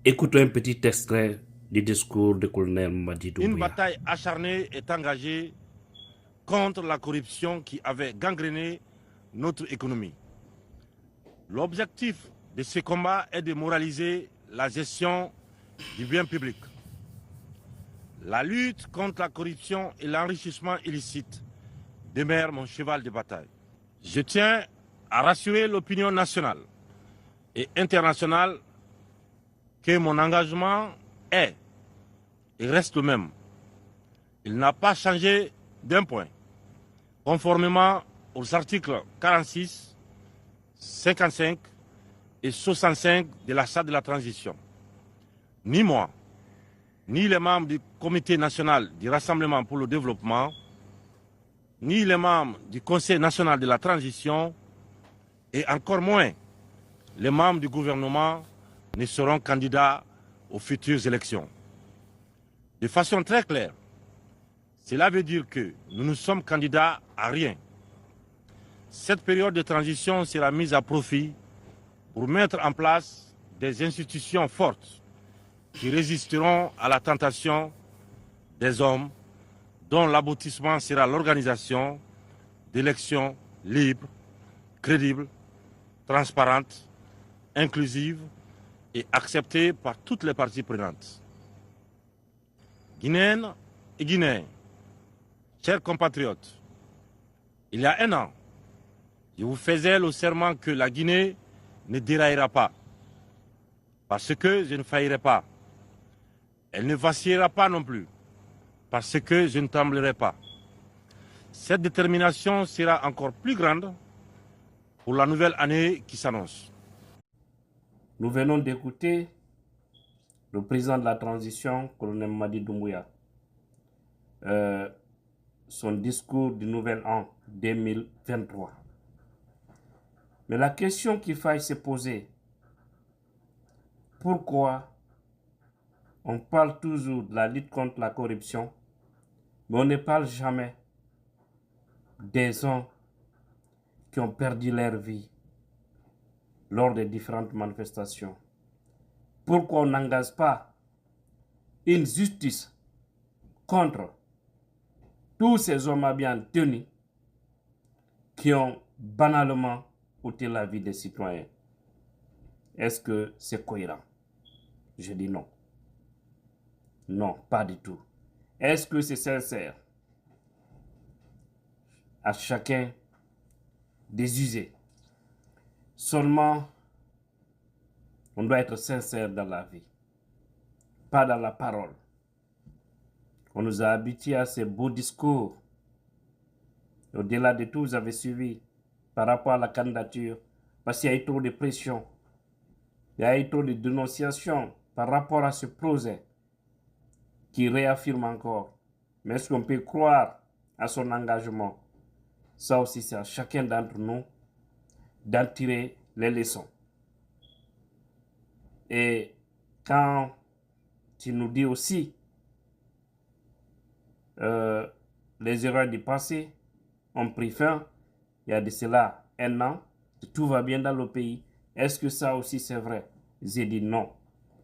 Écoutons un petit extrait du discours du colonel Mamadi Doumbouya. Une bataille acharnée est engagée contre la corruption qui avait gangréné notre économie. L'objectif de ce combat est de moraliser la gestion du bien public. La lutte contre la corruption et l'enrichissement illicite demeure mon cheval de bataille. Je tiens à rassurer l'opinion nationale et internationale que mon engagement est et reste le même. Il n'a pas changé d'un point. Conformément aux articles 46, 55 et 65 de la Charte de la transition. Ni moi, ni les membres du Comité national du Rassemblement pour le développement, ni les membres du Conseil national de la transition, et encore moins les membres du gouvernement ne seront candidats aux futures élections. De façon très claire, cela veut dire que nous ne sommes candidats à rien. Cette période de transition sera mise à profit pour mettre en place des institutions fortes qui résisteront à la tentation des hommes dont l'aboutissement sera l'organisation d'élections libres, crédibles, transparentes, inclusives et acceptées par toutes les parties prenantes. Guinéennes et Guinéens, chers compatriotes, il y a un an, je vous faisais le serment que la Guinée ne déraillera pas, parce que je ne faillirai pas. Elle ne vacillera pas non plus, parce que je ne tremblerai pas. Cette détermination sera encore plus grande pour la nouvelle année qui s'annonce. Nous venons d'écouter le président de la transition, colonel Mamadi Doumbouya, son discours du nouvel an 2023. Mais la question qu'il faille se poser, pourquoi on parle toujours de la lutte contre la corruption, mais on ne parle jamais des gens qui ont perdu leur vie lors des différentes manifestations? Pourquoi on n'engage pas une justice contre tous ces hommes à bien tenus qui ont banalement ôté la vie des citoyens? Est-ce que c'est cohérent? Je dis non. Non, pas du tout. Est-ce que c'est sincère? À chacun des usés. Seulement, on doit être sincère dans la vie, pas dans la parole. On nous a habitués à ces beaux discours. Au-delà de tout, vous avez suivi par rapport à la candidature, parce qu'il y a eu trop de pression, il y a eu trop de dénonciations par rapport à ce projet qui réaffirme encore. Mais est-ce qu'on peut croire à son engagement? Ça aussi, c'est à chacun d'entre nous d'en tirer les leçons. Et quand tu nous dis aussi les erreurs du passé ont pris fin, il y a de cela un an, tout va bien dans le pays. Est-ce que ça aussi c'est vrai? J'ai dit non,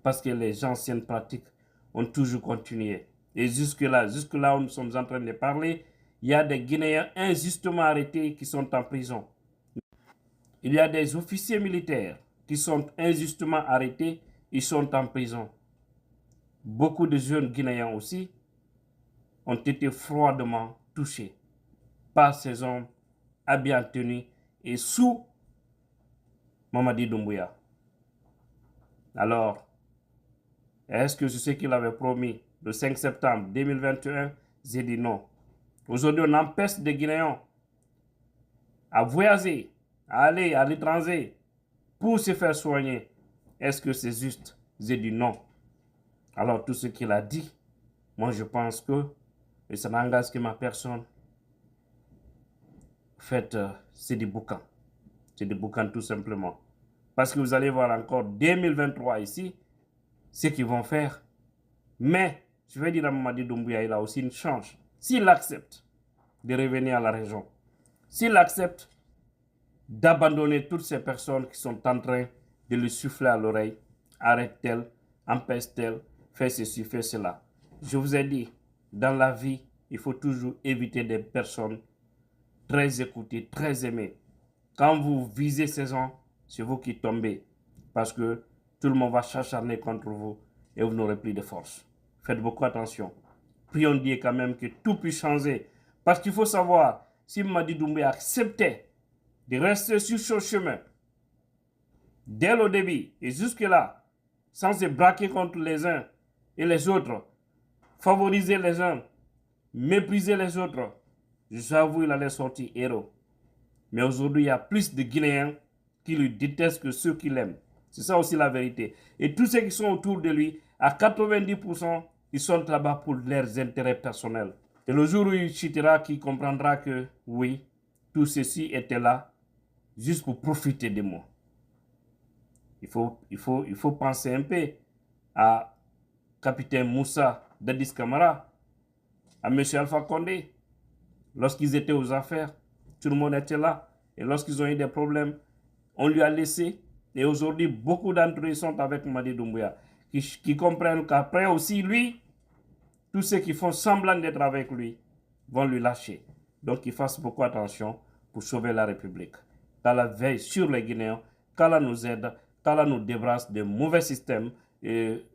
parce que les anciennes pratiques ont toujours continué. Et jusque-là où nous sommes en train de parler, il y a des Guinéens injustement arrêtés qui sont en prison. Il y a des officiers militaires qui sont injustement arrêtés, ils sont en prison. Beaucoup de jeunes Guinéens aussi ont été froidement touchés par ces hommes à bien tenus et sous Mamadi Doumbouya. Alors, est-ce que c'est ce qu'il avait promis le 5 septembre 2021? J'ai dit non. Aujourd'hui, on empêche des Guinéens à voyager, à aller à l'étranger pour se faire soigner. Est-ce que c'est juste? J'ai dit non. Alors, tout ce qu'il a dit, moi je pense que, et ça n'engage que ma personne, en fait, c'est des boucans. C'est des boucans tout simplement. Parce que vous allez voir encore 2023 ici, ce qu'ils vont faire. Mais, je vais dire à Mamadi Doumbouya, il a aussi une chance. S'il accepte de revenir à la région, s'il accepte d'abandonner toutes ces personnes qui sont en train de lui souffler à l'oreille, arrête-t-elle empêche-t-elle, fait ceci, fait cela. Je vous ai dit, dans la vie, il faut toujours éviter des personnes très écoutées, très aimées. Quand vous visez ces gens, c'est vous qui tombez. Parce que tout le monde va s'acharner contre vous et vous n'aurez plus de force. Faites beaucoup attention. Prions Dieu quand même que tout puisse changer. Parce qu'il faut savoir, si Mamadi Doumbouya acceptait de rester sur son chemin, dès le début et jusque-là, sans se braquer contre les uns et les autres, favoriser les uns, mépriser les autres, j'avoue, il allait sortir héros. Mais aujourd'hui, il y a plus de Guinéens qui lui détestent que ceux qui l'aiment. C'est ça aussi la vérité. Et tous ceux qui sont autour de lui, à 90%, ils sont là-bas pour leurs intérêts personnels. Et le jour où il chutera, qui comprendra que oui, tout ceci était là juste pour profiter de moi. Il faut penser un peu à capitaine Moussa Dadis Camara, à M. Alpha Condé. Lorsqu'ils étaient aux affaires, tout le monde était là. Et lorsqu'ils ont eu des problèmes, on lui a laissé. Et aujourd'hui, beaucoup d'entre eux sont avec Mamadi Doumbouya, qui comprennent qu'après aussi, lui, tous ceux qui font semblant d'être avec lui vont lui lâcher. Donc, il fasse beaucoup attention pour sauver la République. Qu'Allah veille sur les Guinéens, qu'Allah nous aide, qu'Allah nous débarrasse de mauvais systèmes et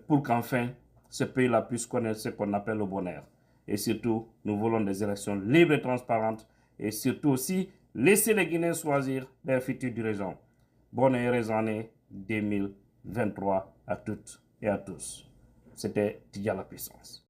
pour qu'enfin, ce pays-là puisse connaître ce qu'on appelle le bonheur. Et surtout, nous voulons des élections libres et transparentes. Et surtout aussi, laisser les Guinéens choisir leur futur dirigeant. Bonne et heureuse année 2023 à toutes et à tous. C'était Tidja la puissance.